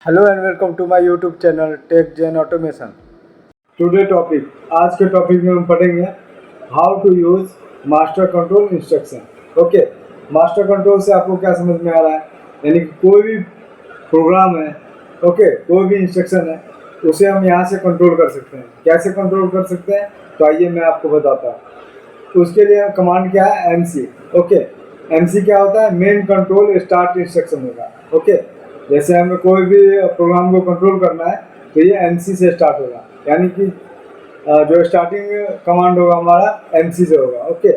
Hello and welcome to my YouTube channel tech gen automation. Today topic, आज के topic में हम पढ़ेंगे how to use master control instruction. Okay, master control से आपको क्या समझ में आ रहा है? यानी कि कोई भी प्रोग्राम है, ओके, कोई भी इंस्ट्रक्शन है, उसे हम यहाँ से कंट्रोल कर सकते हैं। कैसे कंट्रोल कर सकते हैं? तो आइए मैं आपको बताता हूँ। उसके लिए कमांड क्या है? MC। ओके, MC क्या होता है? मेन कंट्रोल स्टार्ट इंस्ट्रक्शन होगा। ओके, जैसे हमें कोई भी प्रोग्राम को कंट्रोल करना है तो ये MC से स्टार्ट होगा, यानी कि जो स्टार्टिंग कमांड होगा हमारा MC से होगा। ओके,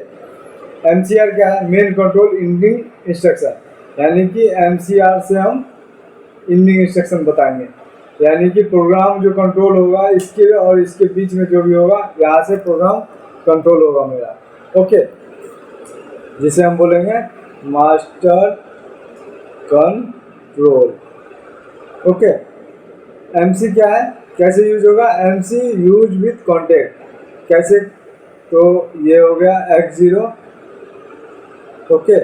MCR क्या है? मेन कंट्रोल इंडिंग इंस्ट्रक्शन, यानी कि MCR से हम इंडिंग इंस्ट्रक्शन बताएंगे, यानी कि प्रोग्राम जो कंट्रोल होगा इसके और इसके बीच में जो भी होगा, यहाँ से प्रोग्राम कंट्रोल होगा मेरा। ओके, जिसे हम बोलेंगे मास्टर कंट्रोल। ओके, MC क्या है? कैसे यूज होगा? MC use with contact. कैसे? तो ये हो गया X0। ओके,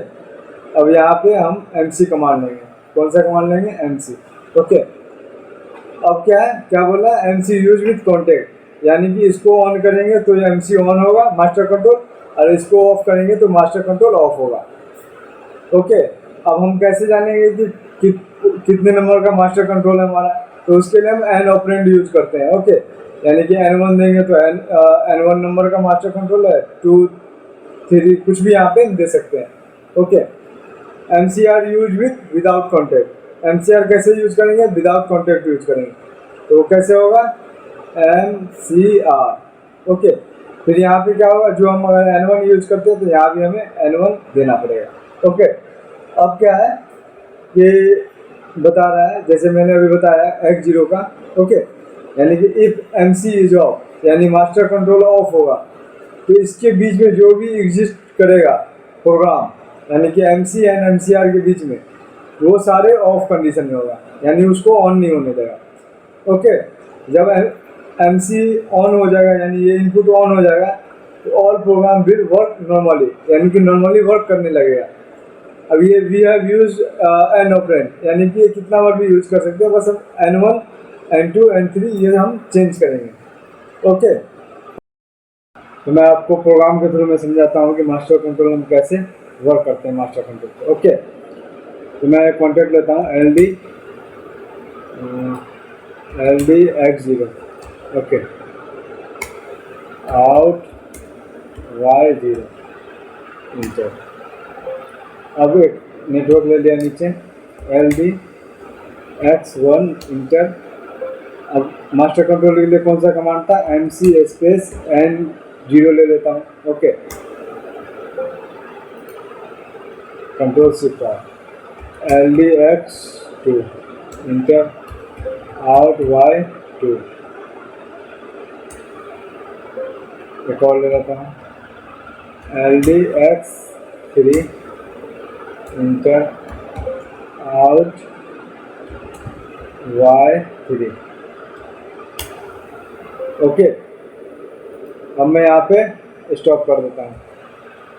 अब यहाँ पे हम MC कमांड लेंगे। कौन सा कमांड लेंगे? MC। ओके, अब क्या है? क्या बोला? MC यूज विथ कॉन्टेक्ट, यानी कि इसको ऑन करेंगे तो ये MC ऑन होगा, मास्टर कंट्रोल, और इसको ऑफ करेंगे तो मास्टर कंट्रोल ऑफ होगा। ओके, अब हम कैसे जानेंगे कि कितने नंबर का मास्टर कंट्रोल है हमारा? तो उसके लिए हम एन ऑपरेंड यूज करते हैं। ओके, यानी कि N1 देंगे तो N1 नंबर का मास्टर कंट्रोल है, 2 3 कुछ भी यहाँ पे दे सकते हैं। Okay, MCR use with without contact. MCR कैसे यूज करेंगे? विदाउट कॉन्टेक्ट यूज करेंगे। तो कैसे होगा? MCR। ओके, फिर यहाँ पे क्या होगा? जो हम अगर N1 यूज करते हैं तो यहाँ भी हमें N1 देना पड़ेगा। ओके, अब क्या है ये बता रहा है, जैसे मैंने अभी बताया X0 का। ओके, यानी कि इफ MC इज ऑफ, यानी मास्टर कंट्रोल ऑफ होगा, तो इसके बीच में जो भी एग्जिस्ट करेगा प्रोग्राम, यानी कि MC एंड MCR के बीच में, वो सारे ऑफ कंडीशन में होगा, यानी उसको ऑन नहीं होने देगा। ओके, जब MC ऑन हो जाएगा, यानी ये इनपुट ऑन हो जाएगा, तो all program will work normally, यानी कि नॉर्मली वर्क करने लगेगा। अब ये we have use an operand, यानी कि कितना बार भी यूज कर सकते हैं, बस हम N1 N2 N3 ये हम चेंज करेंगे। ओके, तो मैं आपको प्रोग्राम के थ्रू में समझाता हूँ कि मास्टर कंट्रोल हम कैसे वर्क करते हैं मास्टर कंट्रोल पे। ओके, तो मैं कॉन्टेक्ट लेता हूँ LD X0। Okay, out Y0 inter. अब एक नेटवर्क ले लिया नीचे, LD X1 इंटर। अब मास्टर कंट्रोल के लिए कौन सा कमांड था? MC स्पेस N0 ले लेता हूँ। Okay, control shift LD X2 inter, out Y2। एक और ले लेता हूँ, LD X3 inter, out Y3। Okay, अब मैं यहाँ पे स्टॉप कर देता हूँ।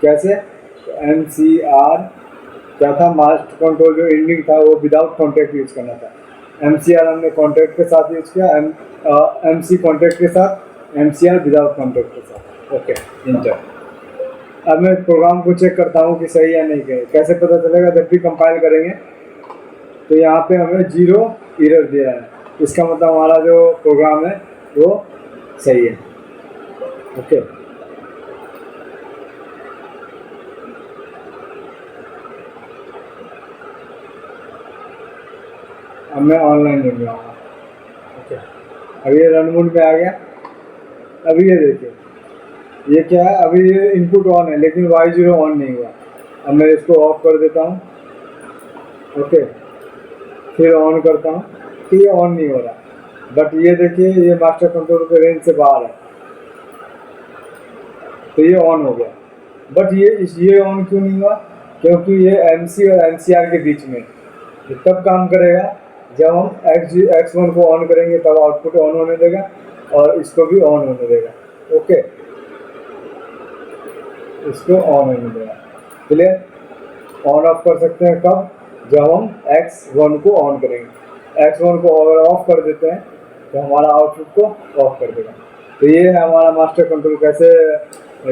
कैसे? MCR क्या था? मास्टर कंट्रोल जो एंडिंग था वो विदाउट कॉन्टेक्ट यूज करना था। MCR हमने कॉन्टेक्ट के साथ यूज किया, MC कॉन्टेक्ट के साथ, MCR विदाउट कॉन्टेक्ट के साथ। Okay, inter. अब मैं प्रोग्राम को चेक करता हूँ कि सही है नहीं है। कैसे पता चलेगा? जब भी कंपाइल करेंगे तो यहाँ पे हमें 0 एरर दिया है, इसका मतलब हमारा जो प्रोग्राम है वो सही है। ओके, अब मैं ऑनलाइन हो गया। ओके, अब ये रन मोड में आ गया। अभी ये देखिए, ये क्या है? अभी ये इनपुट ऑन है लेकिन Y0 ऑन नहीं हुआ। अब मैं इसको ऑफ कर देता हूँ। ओके, फिर ऑन करता हूँ तो ये ऑन नहीं हो रहा, बट ये देखिए ये मास्टर कंट्रोल के रेंज से बाहर है, तो ये ऑन हो गया। बट ये ऑन क्यों नहीं हुआ? क्योंकि ये MC और MCR के बीच में ये तब काम करेगा जब हम X1 को ऑन करेंगे, तब आउटपुट ऑन होने देगा और इसको भी ऑन होने देगा। ओके, इसको ऑन होने देगा। क्लियर? ऑन ऑफ कर सकते हैं कब? जब हम X1 को ऑन करेंगे। X1 को अगर ऑफ कर देते हैं तो हमारा आउटपुट को ऑफ कर देगा। तो ये है हमारा मास्टर कंट्रोल कैसे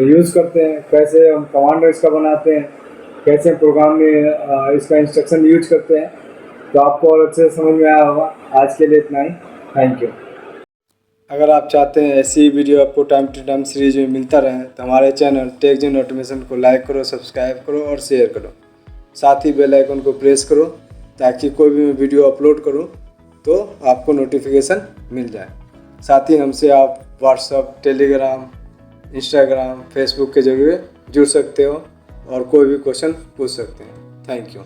यूज़ करते हैं, कैसे हम कमांडर इसका बनाते हैं, कैसे प्रोग्राम में इसका इंस्ट्रक्शन यूज करते हैं। तो आपको और अच्छे से समझ में आया होगा। आज के लिए इतना ही, थैंक यू। अगर आप चाहते हैं ऐसी वीडियो आपको टाइम टू टाइम सीरीज में मिलता रहे तो हमारे चैनल टेक जेन ऑटोमेशन को लाइक करो, सब्सक्राइब करो और शेयर करो। साथ ही बेल आइकन को प्रेस करो ताकि कोई भी मैं वीडियो अपलोड करूं तो आपको नोटिफिकेशन मिल जाए। साथ ही हमसे आप व्हाट्सएप, टेलीग्राम, इंस्टाग्राम, फेसबुक के जरिए जुड़ सकते हो और कोई भी क्वेश्चन पूछ सकते हैं। Thank you.